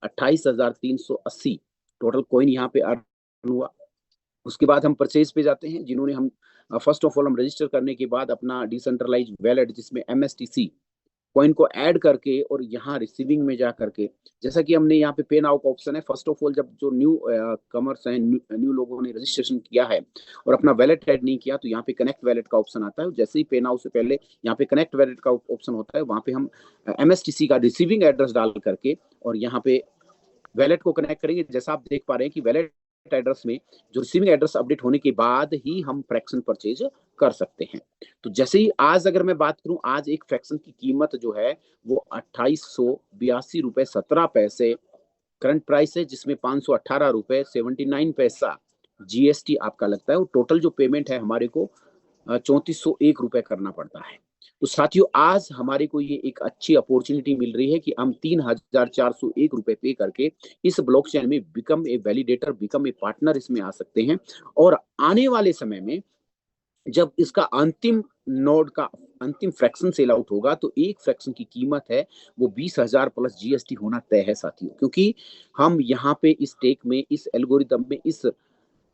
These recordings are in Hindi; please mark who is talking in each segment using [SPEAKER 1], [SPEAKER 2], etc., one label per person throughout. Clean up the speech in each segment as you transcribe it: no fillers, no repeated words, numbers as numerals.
[SPEAKER 1] 28,380 टोटल कॉइन यहाँ पे अर्न हुआ। उसके बाद हम परचेज पे जाते हैं, जिन्होंने हम फर्स्ट ऑफ ऑल हम रजिस्टर करने के बाद अपना डिसेंट्रलाइज वैलेट जिसमें MSTC कॉइन को ऐड करके और यहाँ रिसीविंग में जा करके, जैसा कि हमने यहाँ पे पे नाउ का ऑप्शन है। फर्स्ट ऑफ ऑल जब जो न्यू कमर्स हैं, न्यू लोगों ने रजिस्ट्रेशन किया है और अपना वैलेट ऐड नहीं किया, तो यहाँ पे कनेक्ट वैलेट का ऑप्शन आता है। जैसे ही पे नाउ से पहले यहाँ पे कनेक्ट वैलेट का ऑप्शन होता है, वहाँ पे हम MSTC का रिसीविंग एड्रेस डाल करके और यहाँ पे वैलेट को कनेक्ट करेंगे। जैसा आप देख पा रहे हैं कि वैलेट एड्रेस में जो रिसीविंग एड्रेस अपडेट होने के बाद ही हम फ्रैक्शन परचेज कर सकते हैं। तो जैसे ही आज अगर मैं बात करूं, आज एक फ्रैक्शन की कीमत जो है वो 2882 रुपए 17 पैसे करंट प्राइस है, जिसमें 518 रुपए 79 पैसा GST आपका लगता है। और टोटल जो पेमेंट है हमारे को 3401 रुपए करना पड़ता है। तो साथियों, आज हमारे को ये एक अच्छी अपॉर्चुनिटी मिल रही है कि हम 3401 रुपए पे करके इस ब्लॉकचेन में become a validator, become a partner इसमें आ सकते हैं। और आने वाले समय में जब इसका अंतिम नोड का अंतिम फ्रैक्शन सेल आउट होगा, तो एक फ्रैक्शन की कीमत है वो 20,000 प्लस GST होना तय है साथियों। क्योंकि हम यहाँ पे इस टेक में, इस एल्गोरिदम में, इस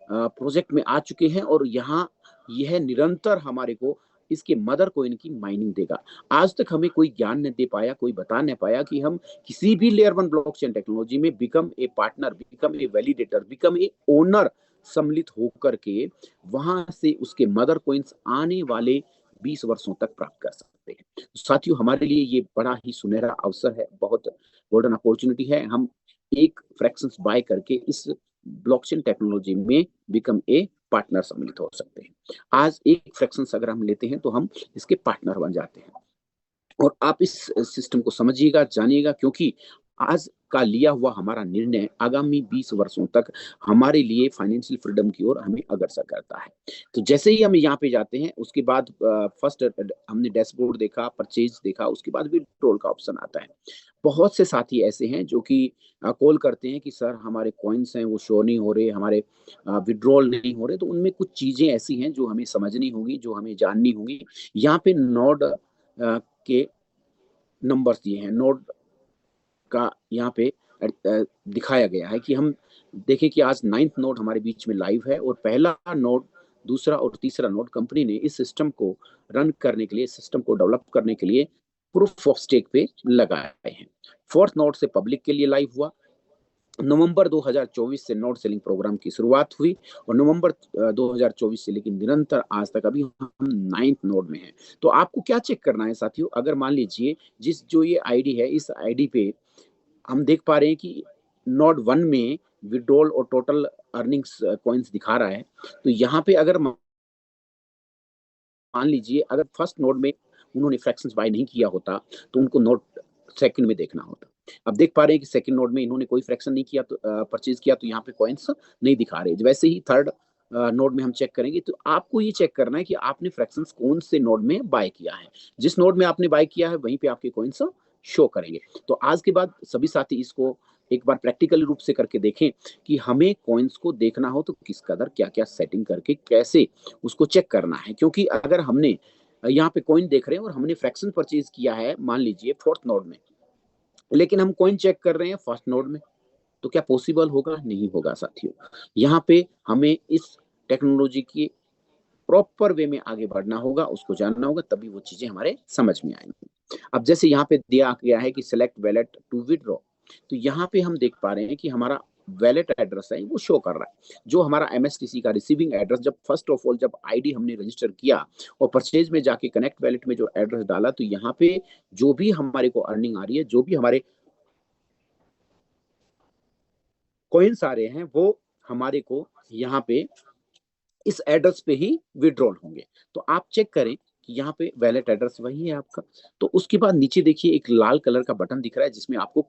[SPEAKER 1] प्रोजेक्ट में आ चुके हैं और यहाँ यह निरंतर हमारे को इसके मदर कोइन की माइनिंग देगा। आज तक हमें कोई ज्ञान नहीं दे पाया, कोई बता नहीं पाया कि हम किसी भी लेयर 1 ब्लॉकचेन टेक्नोलॉजी में become a partner, become a validator, become a owner सम्मिलित होकर के वहां से उसके मदर कोइंस आने वाले 20 वर्षों तक प्राप्त कर सकते हैं। साथियों, हमारे लिए ये बड़ा ही सुनहरा अवसर है, बहुत गोल्डन अपॉर्चुनिटी है। हम एक फ्रैक्शंस बाय करके इस ब्लॉकचेन टेक्नोलॉजी में बिकम ए पार्टनर सम्मिलित हो सकते हैं। आज एक फ्रैक्शंस अगर हम लेते हैं तो हम इसके पार्टनर बन जाते हैं। और आप इस सिस्टम को समझिएगा, जानिएगा, क्योंकि आज का लिया हुआ हमारा निर्णय आगामी 20 वर्षों तक हमारे लिए फाइनेंशियल फ्रीडम की ओर हमें अग्रसर करता है। तो जैसे ही हम यहाँ पे जाते हैं, उसके बाद फर्स्ट हमने डैशबोर्ड देखा, परचेज देखा, उसके बाद विड्रॉल का ऑप्शन आता है। बहुत से साथी ऐसे हैं जो कि कॉल करते हैं कि सर हमारे कॉइन्स हैं वो शो नहीं हो रहे, हमारे विड्रॉल नहीं हो रहे। तो उनमें कुछ चीजें ऐसी हैं जो हमें समझनी होगी, जो हमें जाननी होगी। यहाँ पे नोड के नंबर्स दिए हैं, नोड का यहाँ पे दिखाया गया है कि हम देखें कि आज 9th नोड हमारे बीच में लाइव है और पहला नोड, दूसरा और तीसरा नोड कंपनी ने इस सिस्टम को रन करने के लिए, सिस्टम को डेवलप करने के लिए प्रूफ ऑफ स्टेक पे लगाए हैं। 4th नोड से पब्लिक के लिए लाइव हुआ। नवंबर 2024 से नोड सेलिंग प्रोग्राम की शुरुआत हुई और नवंबर 2024 से लेकिन निरंतर आज तक अभी हम 9th नोड में हैं। तो आपको क्या चेक करना है साथियों, अगर मान लीजिए जिस जो ये आईडी है, इस आईडी पे हम देख पा रहे हैं कि नोड 1 में विड्रॉल और टोटल अर्निंग्स कॉइन्स दिखा रहा है। तो यहाँ पे अगर मान लीजिए अगर फर्स्ट नोड में उन्होंने फ्रैक्शंस बाय नहीं किया होता, तो उनको नोड सेकंड में देखना होता। अब देख पा रहे हैं कि सेकंड नोड में इन्होंने कोई फ्रैक्शन नहीं किया, तो परचेज किया, तो यहाँ पे कॉइन्स नहीं दिखा रहे। वैसे ही थर्ड नोड में हम चेक करेंगे, तो आपको ये चेक करना है कि आपने फ्रैक्शंस कौन से नोड में बाय किया है। जिस नोड में आपने बाय किया है वहीं पे आपके कॉइन्स शो करेंगे। तो आज के बाद सभी साथी इसको एक बार प्रैक्टिकल रूप से करके देखें कि हमें कॉइन्स को देखना हो तो किस कदर क्या क्या सेटिंग करके कैसे उसको चेक करना है। क्योंकि अगर हमने यहाँ पे कॉइन देख रहे हैं और हमने फ्रैक्शन परचेज किया है मान लीजिए 4th नोड में, लेकिन हम कॉइन चेक कर रहे हैं 1st नोड में, तो क्या पॉसिबल होगा? नहीं होगा साथियों। यहाँ पे हमें इस टेक्नोलॉजी की प्रॉपर वे में आगे बढ़ना होगा, उसको जानना होगा, तभी वो चीजें हमारे समझ में आएंगी। अब जैसे यहाँ पे दिया गया है कि सिलेक्ट वैलेट टू विड्रॉ, तो यहाँ पे हम देख पा रहे हैं कि हमारा वैलेट एड्रेस है वो शो कर रहा है, जो हमारा MSTC का रिसीविंग एड्रेस। जब फर्स्ट ऑफ ऑल जब आईडी हमने रजिस्टर किया और परचेज में जाके कनेक्ट वैलेट में जो एड्रेस डाला, तो यहाँ पे जो भी हमारे को अर्निंग आ रही है, जो भी हमारे कॉइन्स आ रहे हैं, वो हमारे को यहाँ पे इस एड्रेस पे ही विड्रॉल होंगे। तो आप चेक करें कि यहाँ पे वैलेट एड्रेस वही है आपका। तो उसके बाद नीचे देखिए एक लाल कलर का बटन दिख रहा है जिसमें आपको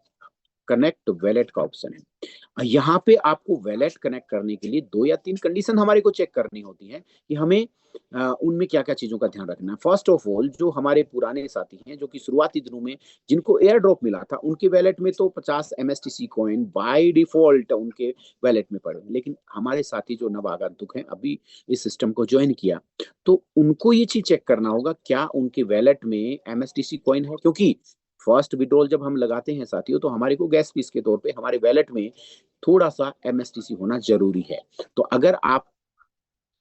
[SPEAKER 1] कनेक्ट वैलेट का ऑप्शन है। यहाँ पे आपको वैलेट कनेक्ट करने के लिए 2 या 3 कंडीशन हमारे को चेक करनी होती है कि हमें उनमें क्या क्या चीजों का ध्यान रखना है। फर्स्ट ऑफ ऑल, जो हमारे पुराने साथी हैं जो कि शुरुआती दिनों में जिनको एयर ड्रॉप मिला था, उनके वैलेट में तो 50 MSTC कॉइन बाय डिफॉल्ट उनके वैलेट में पड़े। लेकिन हमारे साथी जो नवागंतुक हैं, अभी इस सिस्टम को ज्वाइन किया, तो उनको ये चीज चेक करना होगा क्या उनके वैलेट में MSTC कॉइन है। क्योंकि फर्स्ट विड्रॉल जब हम लगाते हैं साथियों, तो हमारे को गैस फीस के तौर पे हमारे वैलेट में थोड़ा सा एमएसटीसी होना जरूरी है। तो अगर आप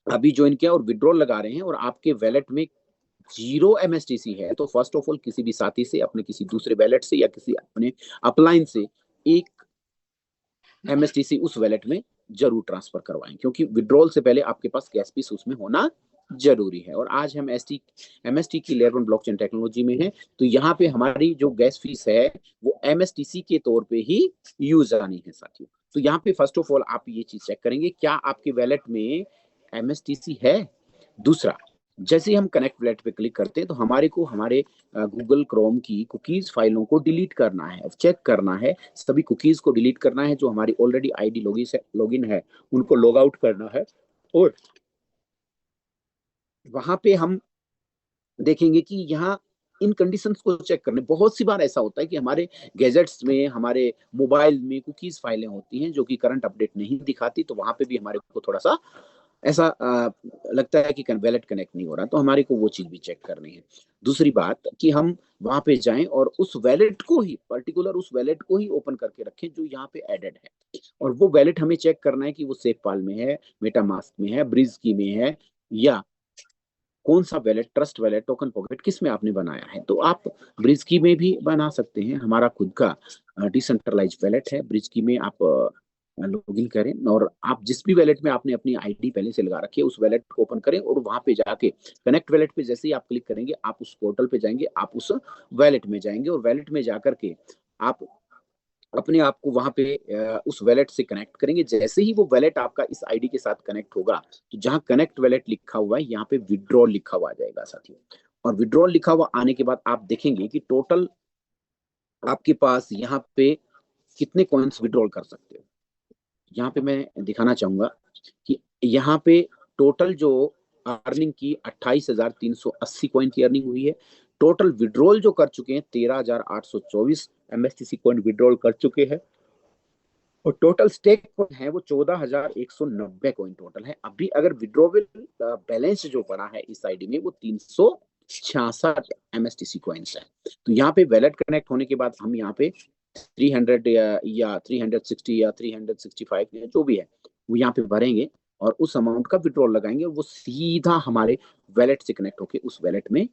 [SPEAKER 1] अभी ज्वाइन किया और विड्रॉल लगा रहे हैं और आपके वैलेट में 0 एमएसटीसी है, तो फर्स्ट ऑफ ऑल किसी भी साथी से, अपने किसी दूसरे वैलेट से या किसी अपने अपलाइन से एक एमएसटीसी उस वैलेट में जरूर ट्रांसफर करवाएं, क्योंकि विड्रॉल से पहले आपके पास गैस फीस उसमें होना जरूरी है। और आज हम एमएसटी की लेयर 1 ब्लॉकचेन टेक्नोलॉजी में है, तो यहाँ पे हमारी जो गैस फीस है वो एमएसटीसी के तौर पे ही यूज आनी है साथियों। तो यहाँ पे फर्स्ट ऑफ ऑल आप ये चीज चेक करेंगे, क्या आपके वैलेट में एमएसटीसी है। दूसरा, जैसे ही हम कनेक्ट वैलेट पे क्लिक करते हैं तो हमारे को हमारे गूगल क्रोम की कुकीज फाइलों को डिलीट करना है, चेक करना है, सभी कुकीज को डिलीट करना है, जो हमारी ऑलरेडी आईडी लॉगिन है उनको लॉग आउट करना है। और वहां पे हम देखेंगे कि यहाँ इन कंडीशंस को चेक करने, बहुत सी बार ऐसा होता है कि हमारे गैजेट्स में, हमारे मोबाइल में कुकीज फाइलें होती हैं जो कि करंट अपडेट नहीं दिखाती, तो वहां पे भी हमारे को थोड़ा सा ऐसा लगता है कि वैलेट कनेक्ट नहीं हो रहा, तो हमारे को वो चीज भी चेक करनी है। दूसरी बात कि हम वहां पे जाएं और उस वैलेट को ही, पर्टिकुलर उस वैलेट को ही ओपन करके रखें जो यहाँ पे एडेड है, और वो वैलेट हमें चेक करना है कि वो सेफपाल में है, मेटामास्क में है, ब्रिज की में है, या कौन सा wallet, trust wallet, token pocket, किस में आपने बनाया है। तो आप ब्रिज की में भी बना सकते हैं, हमारा खुद का डिसेंट्रलाइज वैलेट है, ब्रिज की में आप लॉगिन करें और आप जिस भी वैलेट में आपने अपनी आईडी पहले से लगा रखी है उस वैलेट को ओपन करें, और वहां पे जाके कनेक्ट वैलेट पे जैसे ही आप क्लिक करेंगे, आप उस पोर्टल पे जाएंगे, आप उस वैलेट में जाएंगे, और वैलेट में जाकर के आप अपने आप को वहां पे उस वैलेट से कनेक्ट करेंगे। जैसे ही वो वैलेट आपका इस आईडी के साथ कनेक्ट होगा, तो जहां कनेक्ट वैलेट लिखा हुआ है यहाँ पे विड्रॉल लिखा हुआ आ जाएगा साथियों। और विड्रॉल लिखा हुआ आने के बाद आप देखेंगे कि टोटल आपके पास यहाँ पे कितने कॉइन्स विड्रॉल कर सकते हो। यहाँ पे मैं दिखाना चाहूंगा कि यहाँ पे टोटल जो अर्निंग की 28,380 कॉइन की अर्निंग हुई है। टोटल विड्रॉल जो कर चुके हैं 13,824 एमएसटीसी कॉइन विड्रॉल कर चुके हैं, और टोटल स्टेक कॉइन है वो 14,190 कॉइन टोटल है। अभी अगर विड्रॉवल बैलेंस जो पड़ा है इस आईडी में वो 366 एमएसटीसी कॉइन्स है। तो यहाँ पे वैलेट कनेक्ट होने के बाद हम यहाँ पे 300 या 360 या 365 या जो भी है वो यहाँ पे भरेंगे और उस अमाउंट का विड्रॉल लगाएंगे, और वो सीधा हमारे वैलेट से कनेक्ट होके उस वैलेट में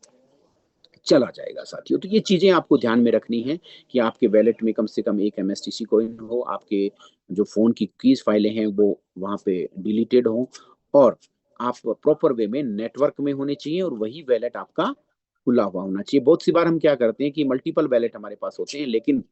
[SPEAKER 1] चला जाएगा साथियों। तो ये चीजें आपको ध्यान में रखनी है कि आपके वैलेट में कम से कम एक एमएसटीसी कॉइन हो, आपके जो फोन की कीज फाइलें हैं वो वहां पे डिलीटेड हो, और आप प्रॉपर वे में नेटवर्क में होने चाहिए, और वही वैलेट आपका खुला हुआ होना चाहिए। बहुत सी बार हम क्या करते हैं कि मल्टीपल वैलेट हमारे पास होते हैं, लेकिन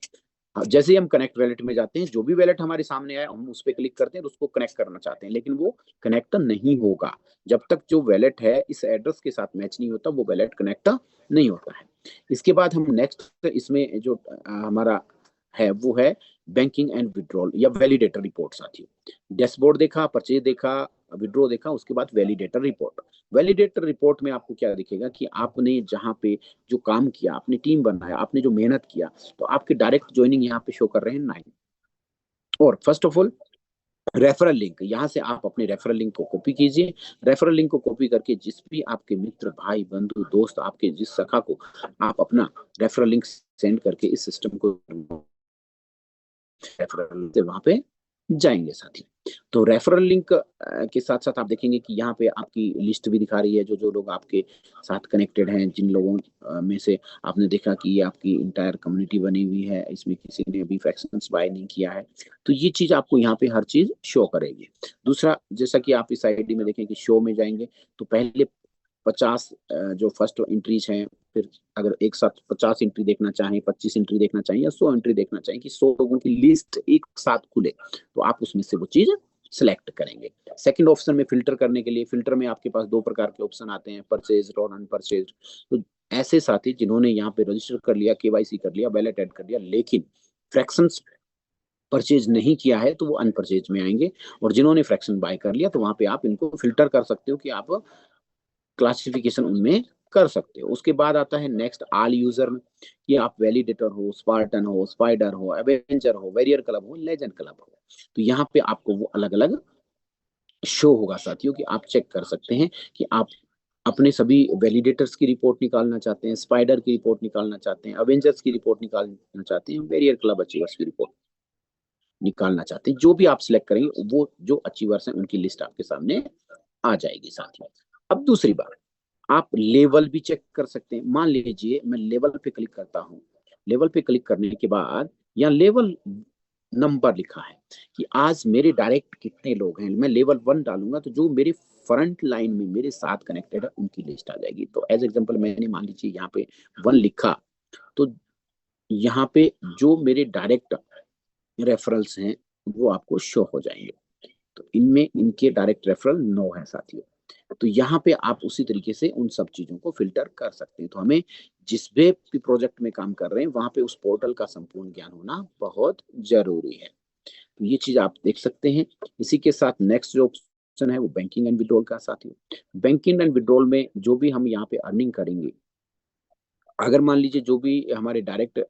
[SPEAKER 1] जैसे ही हम कनेक्ट वैलेट में जाते हैं, जो भी वैलेट हमारे सामने आए हम उस पर क्लिक करते हैं और उसको कनेक्ट करना चाहते हैं, लेकिन वो कनेक्ट नहीं होगा जब तक जो वैलेट है इस एड्रेस के साथ मैच नहीं होता, वो वैलेट कनेक्ट नहीं होता है। इसके बाद हम नेक्स्ट इसमें जो हमारा है वो है बैंकिंग एंड विड्रॉल या वैलिडेटर रिपोर्ट साथियों। डैशबोर्ड देखा, परचेज देखा, विड्रॉ देखा, उसके बाद वैलिडेटर रिपोर्ट। वैलिडेटर रिपोर्ट में आपको क्या दिखेगा कि आपने जहां पे जो काम किया, आपने टीम बनाया, आपने जो मेहनत किया, तो आपके डायरेक्ट ज्वाइनिंग यहाँ पे शो कर रहे हैं 9। और first of all referral link, यहाँ से आप अपने रेफरल लिंक को कॉपी कीजिए। रेफरल लिंक को कॉपी करके जिस भी आपके मित्र, भाई, बंधु, दोस्त, आपके जिस सखा को आप अपना रेफरल लिंक सेंड करके इस सिस्टम को रेफरल से वहां पे जाएंगे साथी। तो रेफरल लिंक के साथ साथ आप देखेंगे कि यहाँ पे आपकी लिस्ट भी दिखा रही है, जो जो लोग आपके साथ कनेक्टेड हैं, जिन लोगों में से आपने देखा कि ये आपकी इंटायर कम्युनिटी बनी हुई है, इसमें किसी ने अभी फ्रैक्शंस बाय नहीं किया है, तो ये चीज आपको यहाँ पे हर चीज शो करेगी। दूसरा, जैसा कि आप इस आईडी में देखें कि शो में जाएंगे तो पहले 50 जो फर्स्ट एंट्रीज हैं, फिर अगर एक साथ 50 एंट्री देखना चाहें, 25 एंट्री देखना चाहें या 100 एंट्री देखना चाहें कि 100 लोगों की लिस्ट एक साथ खुले, तो आप उसमें से वो चीज सिलेक्ट करेंगे। सेकंड ऑप्शन में फिल्टर करने के लिए, फिल्टर में आपके पास दो प्रकार के ऑप्शन आते हैं, परचेज और अनपरचेज। तो ऐसे साथी जिन्होंने यहाँ पे रजिस्टर कर लिया, केवाईसी कर लिया, वैलेट ऐड कर लिया, लेकिन फ्रैक्शंस परचेज नहीं किया है, तो वो अनपरचेज में आएंगे, और जिन्होंने फ्रैक्शन बाय कर लिया तो वहां पे आप इनको फिल्टर कर सकते हो कि आप क्लासिफिकेशन उनमें कर सकते हो। उसके बाद आता है नेक्स्ट ऑल यूजर में, कि आप वैलिडेटर हो, स्पार्टन हो, स्पाइडर हो, एवेंजर हो, वेरियर क्लब हो, लेजेंड क्लब हो, तो यहाँ पे आपको वो अलग अलग शो होगा साथियों, कि आप चेक कर सकते हैं कि आप अपने सभी वैलिडेटर्स की रिपोर्ट निकालना चाहते हैं, स्पाइडर की रिपोर्ट निकालना चाहते हैं, अवेंजर्स की रिपोर्ट निकालना चाहते हैं, वेरियर क्लब अचीवर्स की रिपोर्ट निकालना चाहते हैं, जो भी आप सिलेक्ट करेंगे वो जो अचीवर्स हैं उनकी लिस्ट आपके सामने आ जाएगी साथ में। अब दूसरी बात, आप लेवल भी चेक कर सकते हैं। मान लीजिए मैं लेवल पे क्लिक करता हूँ, लेवल पे क्लिक करने के बाद यहाँ लेवल नंबर लिखा है कि आज मेरे डायरेक्ट कितने लोग हैं। मैं लेवल 1 डालूंगा तो जो मेरे फ्रंट लाइन में मेरे साथ कनेक्टेड है उनकी लिस्ट आ जाएगी। तो एज एग्जांपल मैंने मान लीजिए यहाँ पे 1 लिखा, तो यहाँ पे जो मेरे डायरेक्ट रेफरल्स हैं वो आपको शो हो जाएंगे। तो इनमें इनके डायरेक्ट रेफरल 9 है साथियों। तो यहाँ पे आप उसी तरीके से उन सब चीजों को फिल्टर कर सकते हैं। तो हमें जिस भी प्रोजेक्ट में काम कर रहे हैं वहां पे उस पोर्टल का संपूर्ण ज्ञान होना बहुत जरूरी है। तो ये चीज आप देख सकते हैं। इसी के साथ नेक्स्ट जो ऑप्शन है वो बैंकिंग एंड विड्रॉल का साथियों। बैंकिंग एंड विड्रॉल में जो भी हम यहाँ पे अर्निंग करेंगे, अगर मान लीजिए जो भी हमारे डायरेक्ट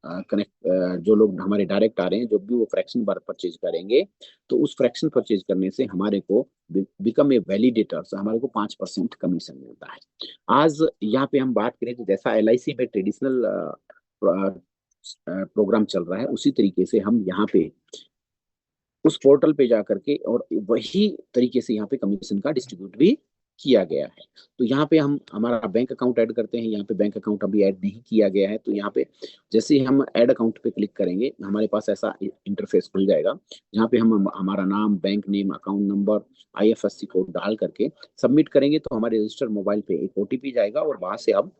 [SPEAKER 1] कनेक्ट जो लोग हमारे डायरेक्ट आ रहे हैं, जो भी वो फ्रैक्शन बार परचेज करेंगे, तो उस फ्रैक्शन परचेज करने से हमारे को बिकम ए वैलिडेटर्स हमारे को 5% कमीशन मिलता है। आज यहाँ पे हम बात करें तो जैसा LIC में ट्रेडिशनल प्रोग्राम चल रहा है, उसी तरीके से हम यहाँ पे उस पोर्टल पे जा करके और वही तरीके से यहाँ पे कमीशन का डिस्ट्रीब्यूट भी किया गया है। तो यहाँ पे हम हमारा बैंक अकाउंट ऐड करते हैं। यहाँ पे बैंक अकाउंट अभी ऐड नहीं किया गया है, तो यहाँ पे जैसे ही हम ऐड अकाउंट पे क्लिक करेंगे हमारे पास ऐसा इंटरफेस खुल जाएगा, जहाँ पे हम हमारा नाम, bank name, account number, IFSC code डाल करके सबमिट करेंगे तो हमारे रजिस्टर्ड मोबाइल पे एक OTP जाएगा और वहां से हम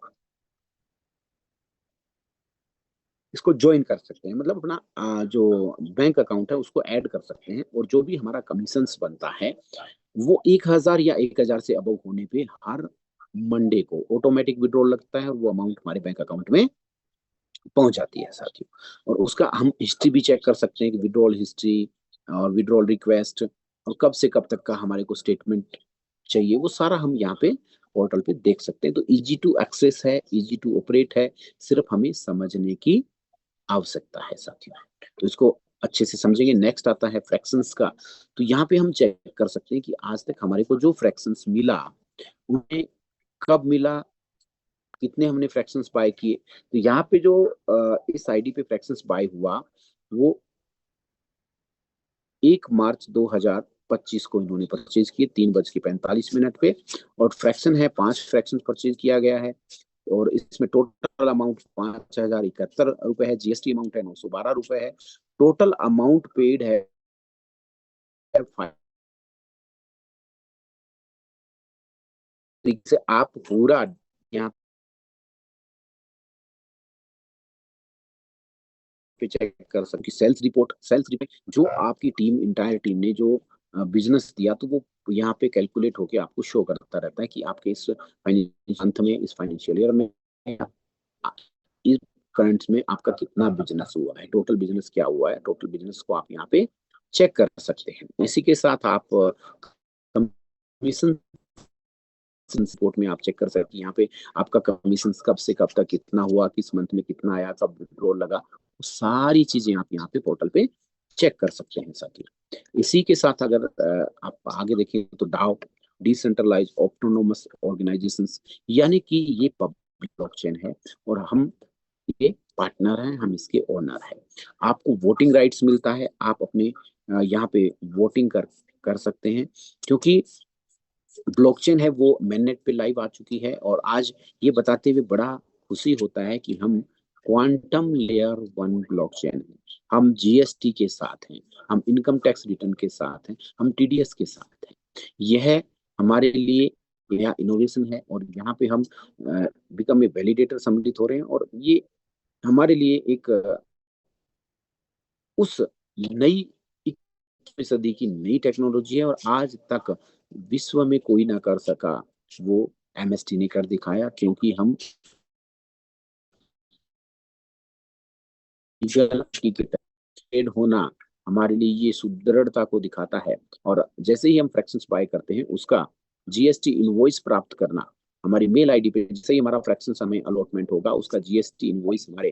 [SPEAKER 1] इसको ज्वाइन कर सकते हैं। मतलब अपना जो बैंक अकाउंट है उसको ऐड कर सकते हैं, और जो भी हमारा कमीशंस बनता है वो 1,000 या 1,000 से अबव होने पे हर मंडे को ऑटोमेटिक विड्रॉल लगता है और वो अमाउंट हमारे बैंक अकाउंट में पहुंच जाती है साथियों। और उसका हम हिस्ट्री भी चेक कर सकते हैं कि विड्रॉल हिस्ट्री और विड्रॉल रिक्वेस्ट और कब से कब तक का हमारे को स्टेटमेंट चाहिए, वो सारा हम यहाँ पे पोर्टल पे देख सकते हैं। तो इजी टू एक्सेस है, इजी टू ऑपरेट है, सिर्फ हमें समझने की आवश्यकता है साथियों। तो इसको अच्छे से समझेंगे। नेक्स्ट आता है फ्रैक्शंस का। तो यहाँ पे हम चेक कर सकते हैं कि आज तक हमारे को जो फ्रैक्शंस मिला उन्हें कब मिला, कितने हमने फ्रैक्शंस बाय किए। तो यहाँ पे जो इस आईडी पे फ्रैक्शंस बाय हुआ वो 1 मार्च 2025 को इन्होंने परचेज किए 3:45 पे, और फ्रैक्शन है 5 फ्रैक्शन परचेज किया गया है। और इसमें टोटल अमाउंट 5,071 रुपए है। GST अमाउंट है 912 रुपए है। टोटल अमाउंट पेड है से आप पूरा यहाँ पे चेक कर सकते। सेल्स रिपोर्ट जो आपकी टीम, इंटायर टीम ने जो बिजनेस दिया, तो वो यहाँ पे कैलकुलेट होके आपको शो करता रहता है कि आपके इस अंत में, इस फाइनेंशियल ईयर में, इस करंट में आपका कितना बिजनेस हुआ है, टोटल बिजनेस क्या हुआ है। टोटल बिजनेस को आप यहाँ पे चेक कर सकते हैं। इसी के साथ आप कमीशन रिपोर्ट में आप चेक कर सकते हैं यहाँ पे आपका कमीशन कब से कब तक कितना हुआ, किस मंथ में कितना आया, कब विड्रॉल लगा, सारी चीजें आप यहाँ पे पोर्टल पे चेक कर सकते हैं साथियों। इसी के साथ अगर आप आगे देखें तो डाओ, डिसेंट्रलाइज ऑटोनोमस ऑर्गेनाइजेशंस, यानी कि ये पब्लिक ब्लॉकचेन है और हम ये पार्टनर हैं, हम इसके ओनर हैं। आपको वोटिंग राइट्स मिलता है, आप अपने यहाँ पे वोटिंग कर सकते हैं, क्योंकि ब्लॉकचेन है वो मेननेट पे लाइव आ चुकी है। और आज ये बताते हुए बड़ा खुशी होता है कि हम क्वांटम लेयर 1 ब्लॉकचेन है, हम GST के साथ हैं, हम इनकम टैक्स रिटर्न के साथ हैं, हम TDS के साथ हैं। यह हमारे लिए नया इनोवेशन है, और यहाँ पे हम बिकम ए वैलिडेटर सम्मिलित हो रहे हैं। और ये हमारे लिए एक उस नई 21वीं सदी की नई टेक्नोलॉजी है, और आज तक विश्व में कोई ना कर सका वो MST ने कर दिखाया, क्योंकि हम ट्रेड होना हमारे लिए ये सुदृढ़ता को दिखाता है। और जैसे ही हम फ्रैक्शंस बाय करते हैं उसका GST इनवॉइस प्राप्त करना हमारी मेल आईडी पे, जैसे ही हमारा फ्रैक्शंस हमें अलॉटमेंट होगा उसका GST इनवॉइस हमारे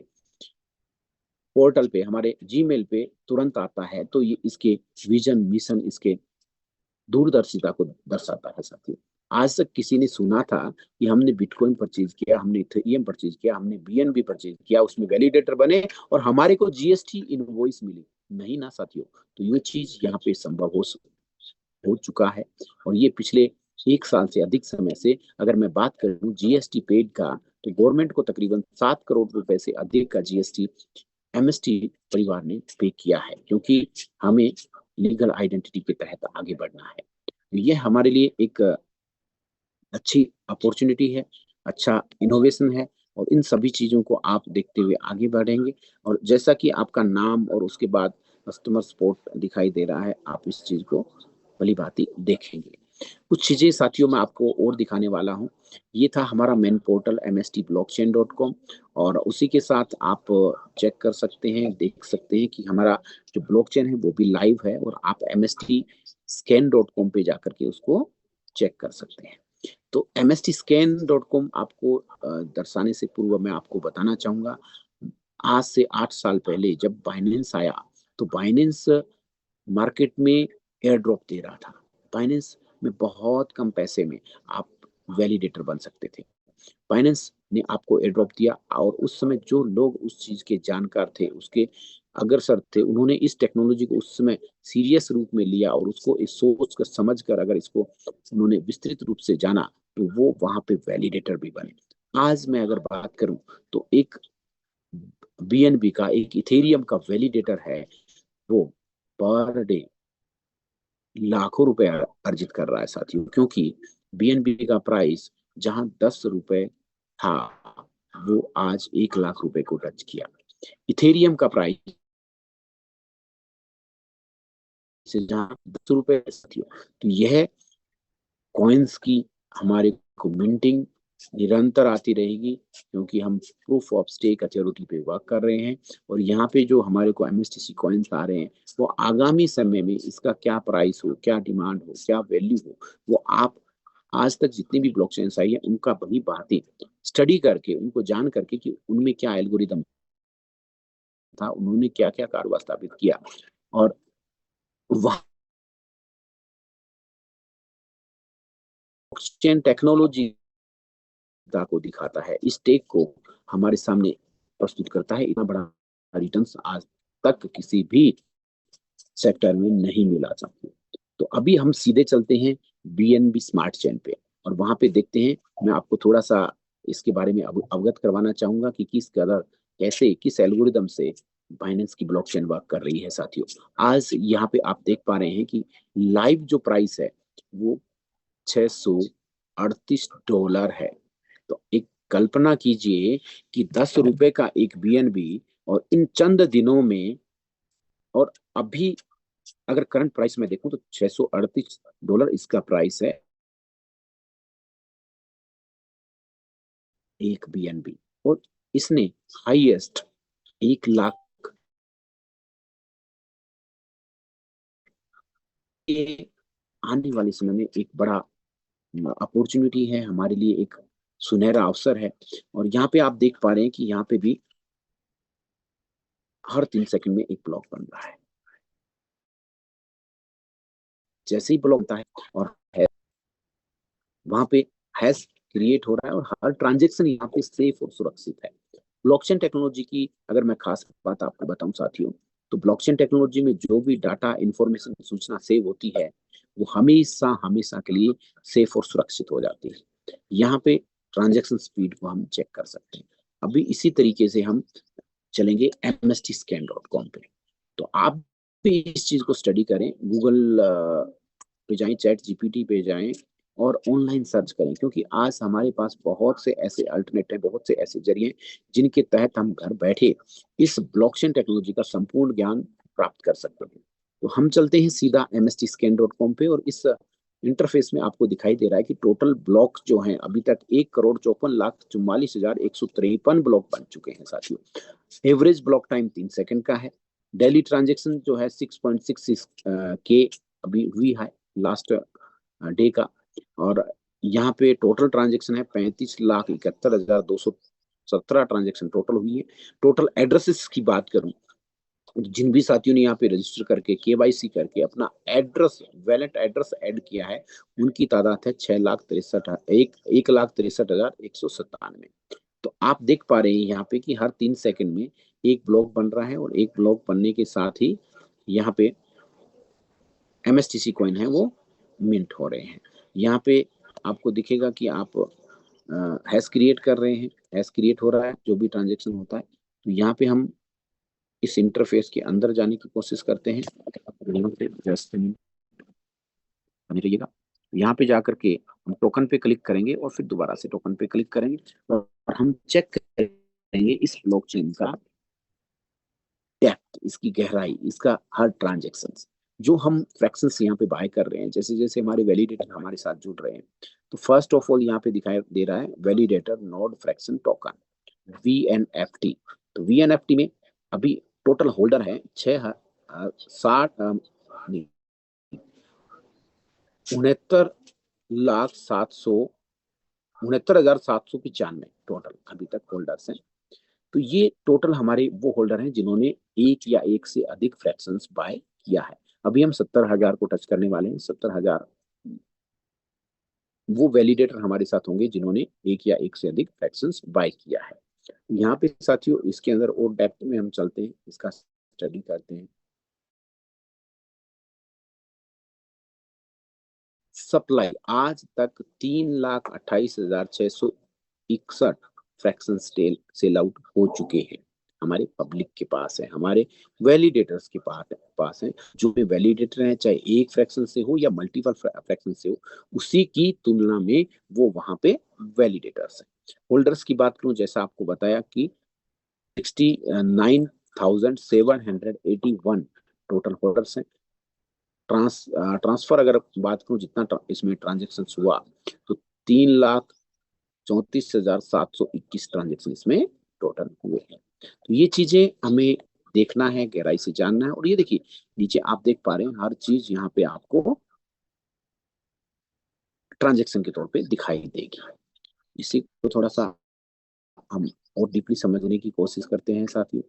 [SPEAKER 1] पोर्टल पे, हमारे जीमेल पे तुरंत आता है। तो ये इसके विजन, मिशन, इसके दूरदर्शिता को दर्शाता है साथियों। आज तक किसी ने सुना था कि हमने बिटकॉइन परचेज किया, हमने इथेरियम परचेज किया, हमने बीएनबी परचेज किया, उसमें वैलिडेटर बने और हमारे को जीएसटी इनवॉइस मिली? नहीं ना साथियों। तो ये चीज यहाँ पे संभव हो चुका है। और ये पिछले 1 साल से अधिक समय से अगर मैं बात करूं जीएसटी पेड का, तो गवर्नमेंट को तकरीबन 7 करोड़ रुपए से अधिक का जीएसटी एमएसटी परिवार ने पे किया है, क्योंकि हमें लीगल आइडेंटिटी के तहत आगे बढ़ना है। ये हमारे लिए एक अच्छी अपॉर्चुनिटी है, अच्छा इनोवेशन है। और इन सभी चीज़ों को आप देखते हुए आगे बढ़ेंगे। और जैसा कि आपका नाम और उसके बाद कस्टमर सपोर्ट दिखाई दे रहा है, आप इस चीज़ को भली-भाँति देखेंगे। कुछ चीज़ें साथियों मैं आपको और दिखाने वाला हूँ। ये था हमारा मेन पोर्टल mstblockchain.com। और उसी के साथ आप चेक कर सकते हैं, देख सकते हैं कि हमारा जो ब्लॉकचेन है वो भी लाइव है, और आप mstscan.com पे जाकर के उसको चेक कर सकते हैं। तो mstscan.com आपको दर्शाने से पूर्व मैं आपको बताना चाहूँगा, आज से 8 साल पहले जब बाइनेंस आया, तो बाइनेंस मार्केट में एयर ड्रॉप दे रहा था। बाइनेंस में बहुत कम पैसे में आप वैलिडेटर बन सकते थे। बाइनेंस ने आपको एयर ड्रॉप दिया, और उस समय जो लोग उस चीज़ के जानकार थे, उसके अग्रसर थे, उन्होंने इस टेक्नोलॉजी को उस समय सीरियस रूप में लिया, और उसको इस सोच कर समझ कर अगर इसको उन्होंने विस्तृत रूप से जाना, तो वो वहाँ पे वैलिडेटर भी बने। आज मैं अगर बात करूँ, तो एक बीएनबी का, एक इथेरियम का वैलिडेटर है, वो पर डे लाखों रुपए अर्जित कर रहा है साथियों, क्योंकि बीएनबी का प्राइस जहां 10 रुपए था, वो आज 1 लाख रुपए को टच किया। इथेरियम का प्राइस से जहां 10 रुपए साथियों। तो यह कॉइन्स की हमारे को मिंटिंग निरंतर आती रहेगी, क्योंकि हम प्रूफ ऑफ स्टेक अथॉरिटी पे वर्क कर रहे हैं। और यहाँ पे जो हमारे को एमएसटीसी कॉइन्स आ रहे हैं, वो आगामी समय में इसका क्या प्राइस हो, क्या डिमांड हो, क्या वैल्यू हो, वो आप आज तक जितनी भी ब्लॉकचेन्स आई है उनका भली भांति स्टडी करके, उनको जान करके कि उनमें क्या एल्गोरिदम था, उन्होंने क्या क्या कारोबार स्थापित किया, और वह ब्लॉकचेन टेक्नोलॉजी को दिखाता है, इस टेक को हमारे सामने प्रस्तुत करता है। इतना बड़ा रिटर्न्स आज तक किसी भी सेक्टर में नहीं मिला था। तो अभी हम सीधे चलते हैं बीएनबी स्मार्ट चेन पे, और वहां पे देखते हैं। मैं आपको थोड़ा सा इसके बारे में अवगत करवाना चाहूंगा कि किस कदर, कैसे, किस एल्गोरिदम से बाइनेंस की ब्लॉकचेन वर्क कर रही है साथियों। आज यहाँ पे आप देख पा रहे हैं कि लाइव जो प्राइस है वो $638 है। तो एक कल्पना कीजिए कि 10 रुपए का एक बीएनबी, और इन चंद दिनों में, और अभी अगर करंट प्राइस में देखूं तो $638 इसका प्राइस है, एक बीएनबी। और इसने हाईएस्ट 1 लाख, ये आने वाले समय में एक बड़ा अपॉर्चुनिटी है हमारे लिए, एक सुनहरा अवसर है। और यहाँ पे आप देख पा रहे हैं कि यहाँ पे भी हर 3 सेकंड में एक ब्लॉक बन रहा है। जैसे ही ब्लॉक बनता है और वहां पे हैश क्रिएट हो रहा है, और हर ट्रांजेक्शन यहाँ पे सेफ और सुरक्षित है। ब्लॉकचेन टेक्नोलॉजी की अगर मैं खास बात आपको बताऊं साथियों, तो ब्लॉकचेन टेक्नोलॉजी में जो भी डाटा, इंफॉर्मेशन, सूचना सेव होती है, वो हमेशा हमेशा के लिए सेफ और सुरक्षित हो जाती है। यहाँ पे ट्रांजेक्शन स्पीड को हम चेक कर सकते हैं। अभी इसी तरीके से हम चलेंगे mstscan.com पे। तो आप भी इस चीज को स्टडी करें, गूगल पे जाएं, चैट जीपीटी पे जाएं, और ऑनलाइन सर्च करें, क्योंकि आज हमारे पास बहुत से ऐसे अल्टरनेट हैं, बहुत से ऐसे जरिए जिनके तहत हम घर बैठे इस ब्लॉकचेन टेक्नोलॉजी का संपूर्ण ज्ञान प्राप्त कर सकते हैं। तो हम चलते हैं सीधा mstscan.com पे, और इस इंटरफेस में आपको दिखाई दे रहा है कि टोटल ब्लॉक जो हैं अभी तक 1,54,44,44,153 ब्लॉक बन चुके हैं साथियों। एवरेज ब्लॉक टाइम 3 सेकंड का है। डेली ट्रांजेक्शन जो है 6.66 के अभी हुई है लास्ट डे का। और यहाँ पे टोटल ट्रांजेक्शन है 35,71,217 ट्रांजेक्शन टोटल हुई है। टोटल एड्रेसेस की बात करूं, जिन भी साथियों ने यहाँ पे रजिस्टर करके केवाईसी करके अपना एड्रेस वैलेट एड्रेस ऐड किया है, उनकी तादाद है 1,63,1,63,197। तो आप देख पा रहे हैं यहाँ पे कि हर 3 सेकंड में एक ब्लॉक बन रहा है, और एक ब्लॉक बनने के साथ ही यहाँ पे MSTC कॉइन है वो मिंट हो रहे हैं। यहाँ पे आपको दिखेगा कि आप हैश क्रिएट कर रहे हैं, हैश क्रिएट हो रहा है जो भी ट्रांजेक्शन होता है। तो यहाँ पे हम इस इंटरफेस के अंदर जाने की कोशिश करते हैं। यहाँ पे जस्ट बने रहिएगा। यहाँ पे जाकर के हम टोकन पे क्लिक करेंगे और फिर दोबारा से टोकन पे क्लिक करेंगे, और हम चेक करेंगे इस ब्लॉकचेन का डेप्थ, इसकी गहराई, इसका हर ट्रांजेक्शन जो हम फ्रैक्शंस यहाँ पे बाय कर रहे हैं। जैसे जैसे हमारे वैलिडेटर हमारे साथ जुड़ रहे हैं, तो फर्स्ट ऑफ ऑल यहाँ पे दिखाई दे रहा है validator node fraction token VNFT। तो VNFT में अभी टोटल होल्डर है 69,769,795 टोटल अभी तक होल्डर्स हैं। तो ये टोटल हमारे वो होल्डर हैं जिन्होंने एक या एक से अधिक फ्रैक्शंस बाय किया है। अभी हम 70,000 को टच करने वाले हैं। 70,000 वो वैलिडेटर हमारे साथ होंगे जिन्होंने एक या एक से अधिक फ्रैक्शंस बाय किया है। यहाँ पे साथियों इसके अंदर और डेप्थ में हम चलते हैं, इसका स्टडी करते हैं। सप्लाई आज तक 3,28,661 फ्रैक्शन सेल आउट हो चुके हैं। हमारे पब्लिक के पास है, हमारे वैलिडेटर्स के पास है। जो भी वैलिडेटर है, चाहे एक फ्रैक्शन से हो या मल्टीपल फ्रैक्शन से हो, उसी की तुलना में वो वहां पे वैलिडेटर्स है। होल्डर्स की बात करूं, जैसा आपको बताया कि 69,781 टोटल होल्डर्स हैं। ट्रांसफर अगर बात करूं जितना इसमें ट्रांजेक्शन हुआ, तो 3,34,721 ट्रांजेक्शन इसमें टोटल हुए हैं। तो ये चीजें हमें देखना है, गहराई से जानना है। और ये देखिए नीचे आप देख पा रहे हैं हर चीज यहाँ पे आपको ट्रांजेक्शन के तौर पे दिखाई देगी। इसी को थोड़ा सा हम और डीपली समझने की कोशिश करते हैं साथियों।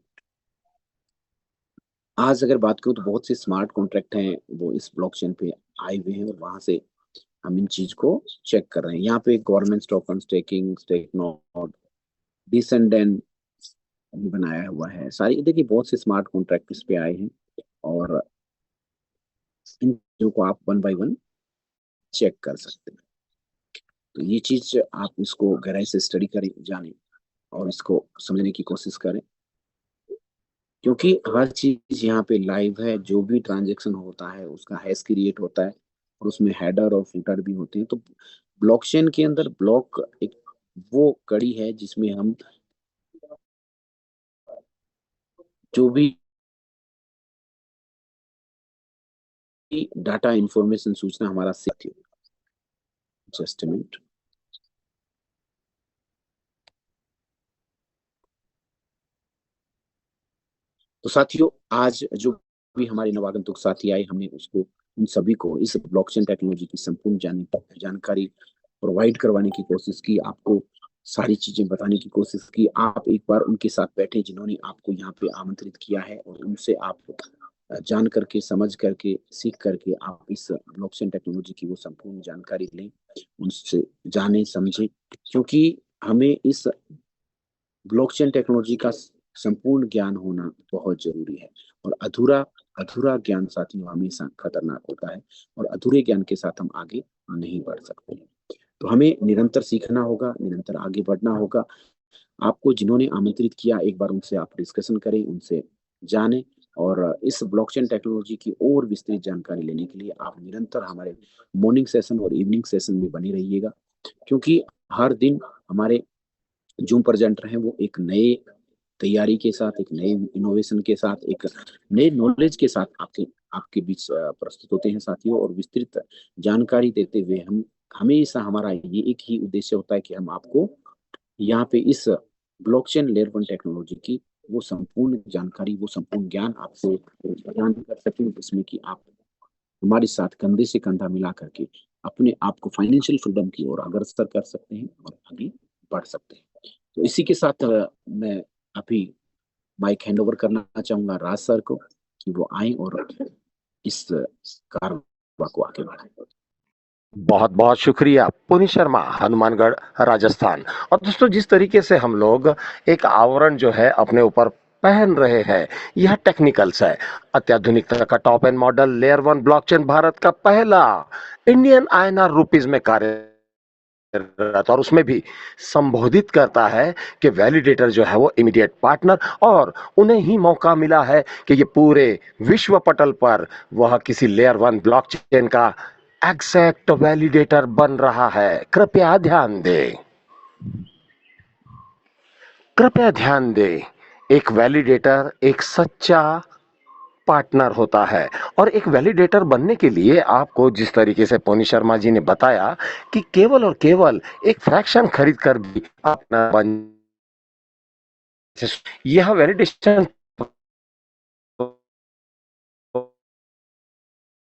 [SPEAKER 1] आज अगर बात करूं तो बहुत से स्मार्ट कॉन्ट्रैक्ट हैं वो इस ब्लॉकचेन पे आए हुए हैं, और वहां से हम इन चीज को चेक कर रहे हैं। यहाँ पे government token staking, stake node, descendant बनाया हुआ है। सारी देखिए बहुत से स्मार्ट कॉन्ट्रैक्ट इस पे आए हैं, और इन चीजों को आप वन बाय वन चेक कर सकते हैं। तो ये चीज आप इसको गहराई से स्टडी करें, जानें और इसको समझने की कोशिश करें, क्योंकि हर चीज यहाँ पे लाइव है। जो भी ट्रांजेक्शन होता है उसका हैश क्रिएट होता है, और उसमें हेडर और फुटर भी होते हैं। तो ब्लॉकचेन के अंदर ब्लॉक एक वो कड़ी है जिसमें हम जो भी डाटा इंफॉर्मेशन सूचना हमारा सेव। Just minute. तो साथियों आज जो भी हमारे नवागंतुक साथी आए, हमने उसको उन सभी को इस ब्लॉकचेन टेक्नोलॉजी की संपूर्ण जानकारी प्रोवाइड करवाने की कोशिश की, आपको सारी चीजें बताने की कोशिश की। आप एक बार उनके साथ बैठे जिन्होंने आपको यहाँ पे आमंत्रित किया है, और उनसे आप जान करके, समझ करके, सीख करके आप इस ब्लॉकचेन टेक्नोलॉजी की वो संपूर्ण जानकारी लें, उनसे जाने समझें, क्योंकि हमें इस ब्लॉकचेन टेक्नोलॉजी का संपूर्ण ज्ञान होना बहुत जरूरी है। और अधूरा अधूरा ज्ञान साथियों हमेशा खतरनाक होता है, और अधूरे ज्ञान के साथ हम आगे नहीं बढ़ सकते। तो हमें निरंतर सीखना होगा, निरंतर आगे बढ़ना होगा। आपको जिन्होंने आमंत्रित किया, एक बार उनसे आप डिस्कशन करें, उनसे जानें, और इस ब्लॉकचेन टेक्नोलॉजी की और विस्तृत जानकारी लेने के लिए आप निरंतर हमारे मॉर्निंग सेशन और इवनिंग सेशन में बने रहिएगा, क्योंकि हर दिन हमारे जूम प्रेजेंटर हैं वो एक नए तैयारी के साथ, एक नए इनोवेशन के साथ, एक नए नॉलेज के साथ आपके आपके बीच प्रस्तुत होते हैं साथियों। और विस्तृत जानकारी देते हुए हम हमेशा, हमारा ये एक ही उद्देश्य होता है कि हम आपको यहाँ पे इस ब्लॉकचेन लेयर वन टेक्नोलॉजी की वो संपूर्ण जानकारी, वो संपूर्ण ज्ञान आपको प्रदान कर सकें, जिसमें कि आप हमारे साथ कंधे से कंधा मिला करके अपने आप को फाइनेंशियल फ्रीडम की ओर अग्रसर कर सकते हैं और आगे बढ़ सकते हैं। तो इसी के साथ मैं अभी माइक हैंड ओवर करना चाहूंगा राज सर को कि वो आए और इस कारवा को आगे बढ़ाएं।
[SPEAKER 2] बहुत बहुत शुक्रिया पुनी शर्मा, हनुमानगढ़, राजस्थान। और दोस्तों, जिस तरीके से हम लोग एक आवरण जो है अपने ऊपर पहन रहे हैं, यह टेक्निकल्स है। अत्याधुनिक तरह का top and model layer 1 blockchain Bharat का पहला इंडियन आईएनआर रुपीज में कार्यरत, और उसमें भी संबोधित करता है कि वैलिडेटर जो है वो इमीडिएट पार्टनर, और उन्हें ही मौका मिला है कि ये पूरे विश्व पटल पर वह किसी लेयर 1 ब्लॉकचेन का एग्जैक्ट वैलिडेटर बन रहा है। कृपया ध्यान दें, कृपया ध्यान दें। एक वैलिडेटर एक सच्चा पार्टनर होता है, और एक वैलिडेटर बनने के लिए आपको, जिस तरीके से पोनी शर्मा जी ने बताया, कि केवल और केवल एक फ्रैक्शन खरीद कर भी अपना बन, यह वैलिडेशन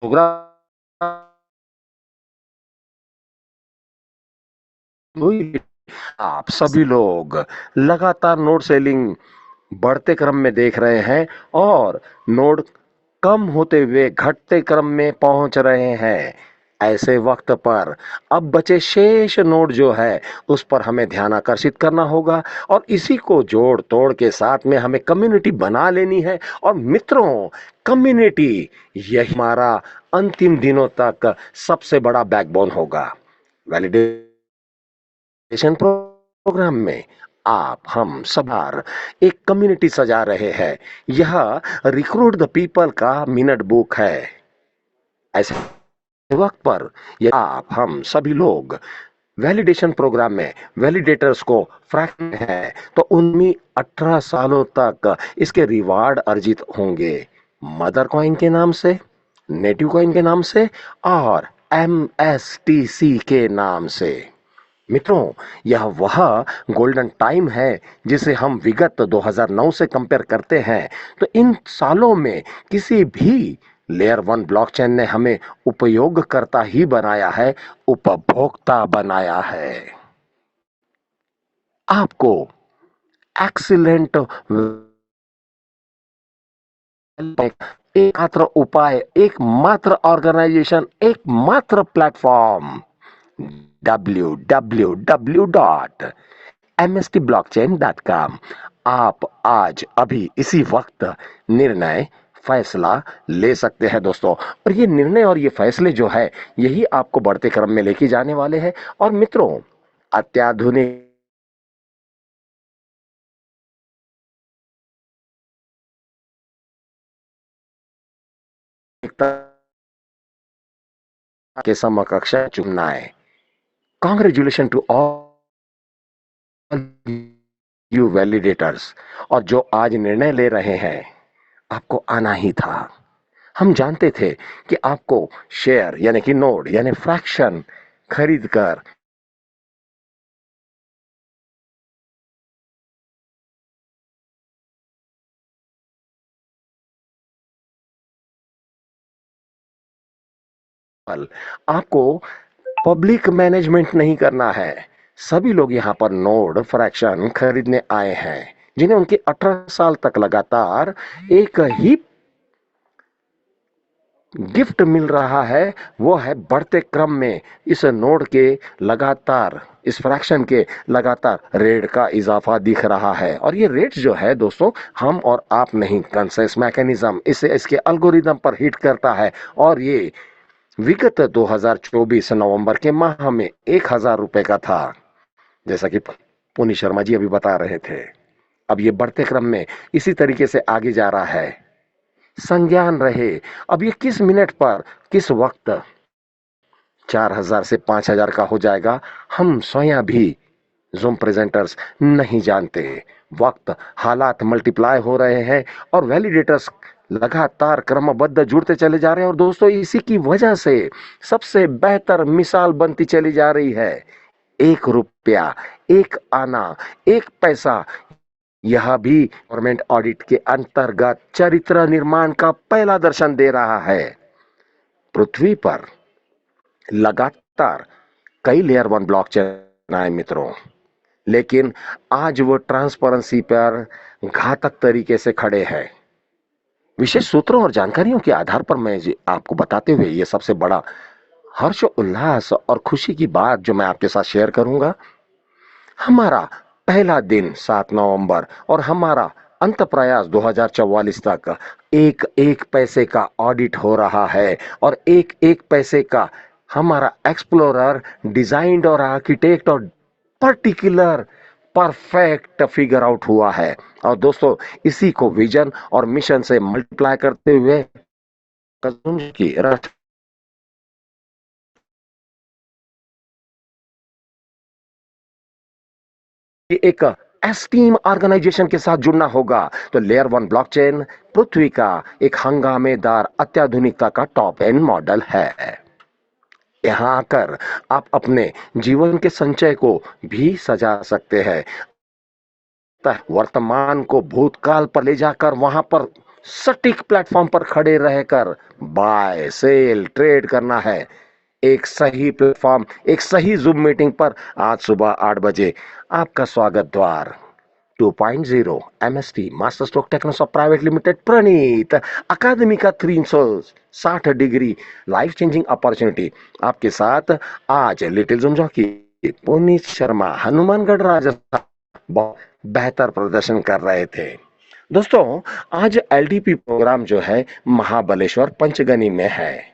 [SPEAKER 2] प्रोग्राम आप सभी लोग लगातार नोड सेलिंग बढ़ते क्रम में देख रहे हैं, और नोड कम होते हुए घटते क्रम में पहुंच रहे हैं। ऐसे वक्त पर अब बचे शेष नोड जो है उस पर हमें ध्यान आकर्षित करना होगा, और इसी को जोड़ तोड़ के साथ में हमें कम्युनिटी बना लेनी है। और मित्रों, कम्युनिटी यही हमारा अंतिम दिनों तक सबसे बड़ा बैकबोन होगा। वैलिडेशन प्रोग्राम में आप हम सब एक कम्युनिटी सजा रहे हैं। यह रिक्रूट द पीपल का मिनट बुक है। ऐसे वक्त पर ये आप हम सभी लोग वैलिडेशन प्रोग्राम में वैलिडेटर्स को फ्रैक्शन है, तो उनमें 18 सालों तक इसके रिवार्ड अर्जित होंगे, मदर कॉइन के नाम से, नेटिव कॉइन के नाम से, और MSTC के नाम से। मित्रों, यह वह गोल्डन टाइम है जिसे हम विगत 2009 से कंपेयर करते हैं, तो इन सालों में किसी भी लेयर 1 ब्लॉकचेन ने हमें उपयोगकर्ता ही बनाया है, उपभोक्ता बनाया है। आपको एक्सीलेंट एकमात्र उपाय, एकमात्र ऑर्गेनाइजेशन, एकमात्र प्लेटफॉर्म www.mstblockchain.com। आप आज अभी इसी वक्त निर्णय फैसला ले सकते हैं दोस्तों, और ये निर्णय और ये फैसले जो है यही आपको बढ़ते क्रम में लेके जाने वाले हैं। और मित्रों, अत्याधुनिक के समकक्ष चुनना है। Congratulation to all you validators. और जो आज निर्णय ले रहे हैं, आपको आना ही था। हम जानते थे कि आपको शेयर यानी कि नोड यानी फ्रैक्शन खरीद कर आपको पब्लिक मैनेजमेंट नहीं करना है। सभी लोग यहां पर नोड फ्रैक्शन खरीदने आए हैं, जिन्हें उनके 18 साल तक लगातार एक ही गिफ्ट मिल रहा है, वो है बढ़ते क्रम में इस नोड के लगातार, इस फ्रैक्शन के लगातार रेट का इजाफा दिख रहा है। और ये रेट जो है दोस्तों, हम और आप नहीं, कंसेंसस मैकेनिज्म इसे इसके एल्गोरिदम पर हिट करता है, और ये विगत 2024 नवंबर के माह में 1000 रुपए का था, जैसा कि पुनी शर्मा जी अभी बता रहे थे। अब ये बढ़ते क्रम में इसी तरीके से आगे जा रहा है। संज्ञान रहे, अब ये किस मिनट पर, किस वक्त 4000 से 5000 का हो जाएगा, हम स्वयं भी जूम प्रेजेंटर्स नहीं जानते। वक्त, हालात मल्टीप्लाई हो रहे हैं, और वैलिडेटर्स लगातार क्रमबद्ध जुड़ते चले जा रहे हैं। और दोस्तों, इसी की वजह से सबसे बेहतर मिसाल बनती चली जा रही है। 1 रुपया, एक आना, एक पैसा, यह भी गवर्नमेंट ऑडिट के अंतर्गत चरित्र निर्माण का पहला दर्शन दे रहा है। पृथ्वी पर लगातार कई लेयर 1 ब्लॉकचेन आए मित्रों, लेकिन आज वो ट्रांसपेरेंसी पर घातक तरीके से खड़े हैं। विशेष सूत्रों और जानकारियों के आधार पर मैं आपको बताते हुए ये सबसे बड़ा हर्ष, उल्लास और खुशी की बात जो मैं आपके साथ शेयर करूंगा, हमारा पहला दिन 7 नवंबर और हमारा अंत प्रयास 2044 तक एक एक पैसे का ऑडिट हो रहा है और एक एक पैसे का हमारा एक्सप्लोरर डिजाइंड और आर्किटेक्ट और पर्टिकुलर परफेक्ट फिगर आउट हुआ है। और दोस्तों, इसी को विजन और मिशन से मल्टीप्लाई करते हुए कसम की रथ एक एस्टीम ऑर्गेनाइजेशन के साथ जुड़ना होगा। तो लेयर 1 ब्लॉकचेन पृथ्वी का एक हंगामेदार अत्याधुनिकता का टॉप एंड मॉडल है। यहां आकर आप अपने जीवन के संचय को भी सजा सकते हैं। वर्तमान को भूतकाल पर ले जाकर वहां पर सटीक प्लेटफॉर्म पर खड़े रहकर बाय सेल ट्रेड करना है। एक सही प्लेटफॉर्म, एक सही जूम मीटिंग पर आज सुबह 8 बजे आपका स्वागत। Dwar 2.0 MST master stroke technosoft private limited Praneet academy का 360 डिग्री लाइफ चेंजिंग अपॉर्चुनिटी आपके साथ। आज लिटिल जुमजो की पुनीत शर्मा हनुमानगढ़ राजस्थान बहुत बेहतर प्रदर्शन कर रहे थे। दोस्तों, आज एलडीपी प्रोग्राम जो है महाबलेश्वर पंचगनी में है।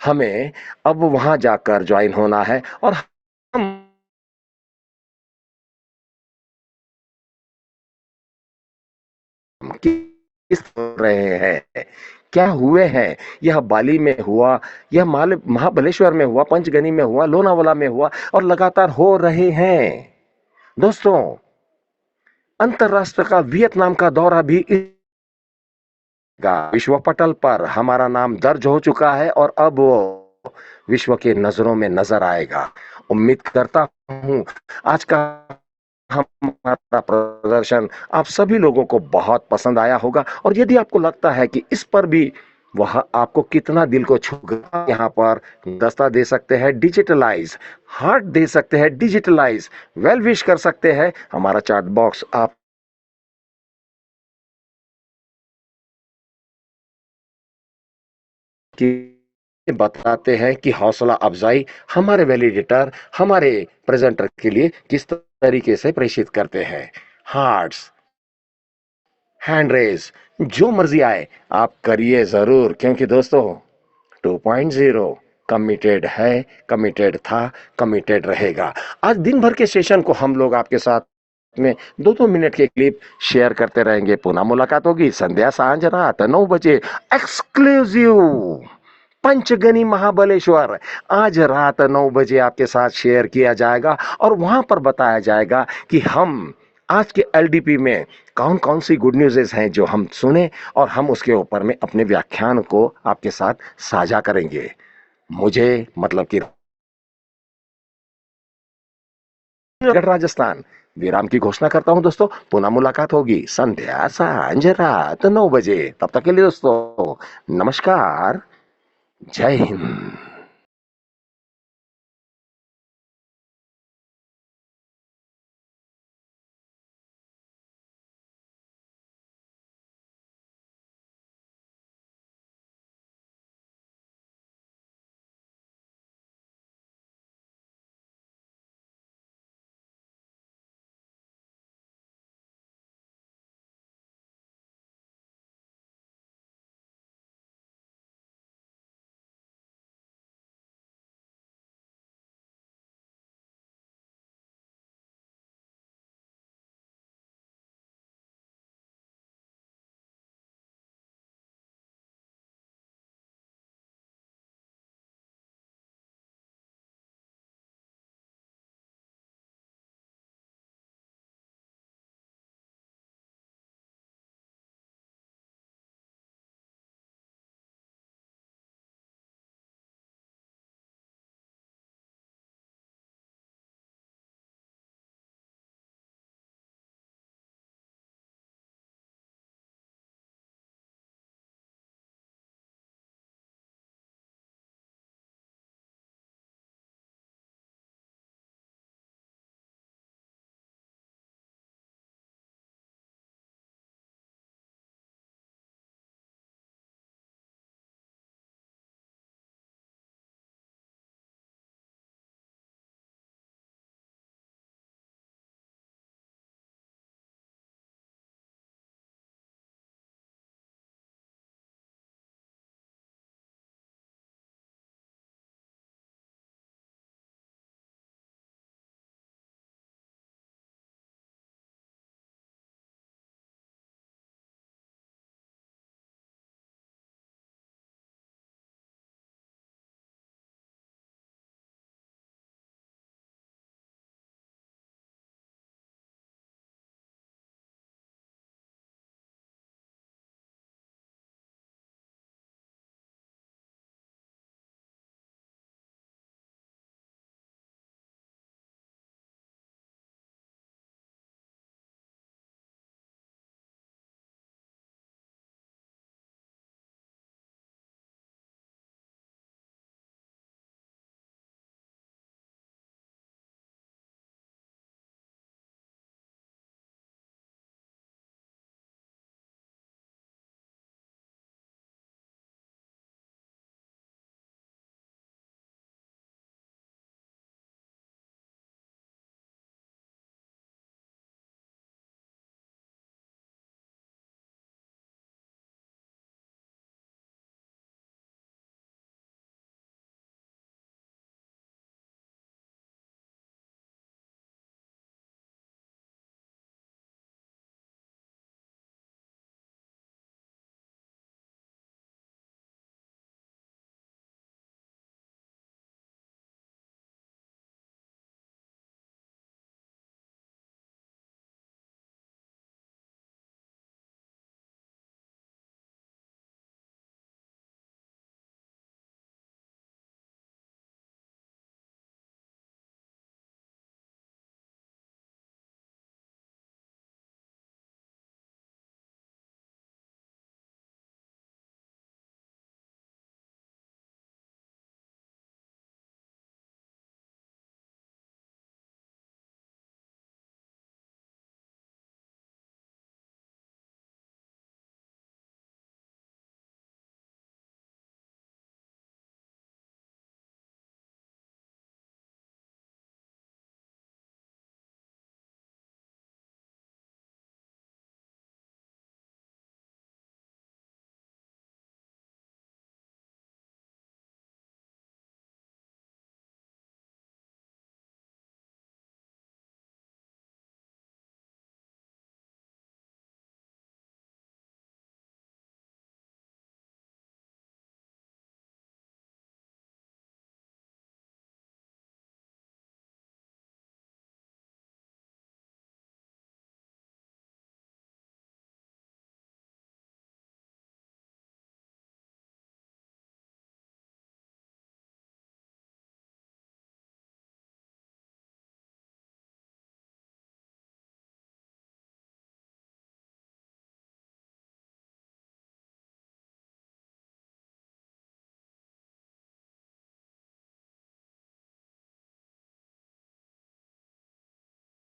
[SPEAKER 2] हमें अब वहां जाकर ज्वाइन होना है और हम किस रहे हैं, क्या हुए हैं, यह बाली में हुआ, यह महाबलेश्वर में हुआ, पंचगनी में हुआ, लोनावाला में हुआ और लगातार हो रहे हैं। दोस्तों, अंतरराष्ट्र का वियतनाम का दौरा भी विश्व पटल पर हमारा नाम दर्ज हो चुका है और अब वो विश्व के नजरों में नजर आएगा। उम्मीद करता हूं आज का हमारा प्रदर्शन आप सभी लोगों को बहुत पसंद आया होगा और यदि आपको लगता है कि इस पर भी वह आपको कितना दिल को छू गया, यहाँ पर दस्ता दे सकते हैं डिजिटलाइज, हार्ट दे सकते हैं डिजिटलाइज, वेल विश कर सकते हैं। हमारा चैट बॉक्स आप कि बताते हैं कि हौसला अफजाई हमारे वैलिडेटर, हमारे प्रेजेंटर के लिए किस तरीके से प्रेषित करते हैं। हार्ट्स, हैंड रेस, जो मर्जी आए आप करिए जरूर, क्योंकि दोस्तों 2.0 कमिटेड है, कमिटेड था, कमिटेड रहेगा। आज दिन भर के सेशन को हम लोग आपके साथ में 2-2 मिनट के क्लिप शेयर करते रहेंगे। पुनः मुलाकात होगी संध्या सांझ रात 9 बजे एक्सक्लूसिव पंचगनी महाबलेश्वर आज रात 9 बजे आपके साथ शेयर किया जाएगा और वहां पर बताया जाएगा कि हम आज के एलडीपी में कौन कौन सी गुड न्यूज़ हैं जो हम सुने और हम उसके ऊपर में अपने व्याख्यान को आपके साथ साझा करेंगे। मुझे मतलब कि राजस्थान विराम की घोषणा करता हूं दोस्तों। पुनः मुलाकात होगी संध्या सांझ रात 9 बजे। तब तक के लिए दोस्तों नमस्कार, जय हिंद।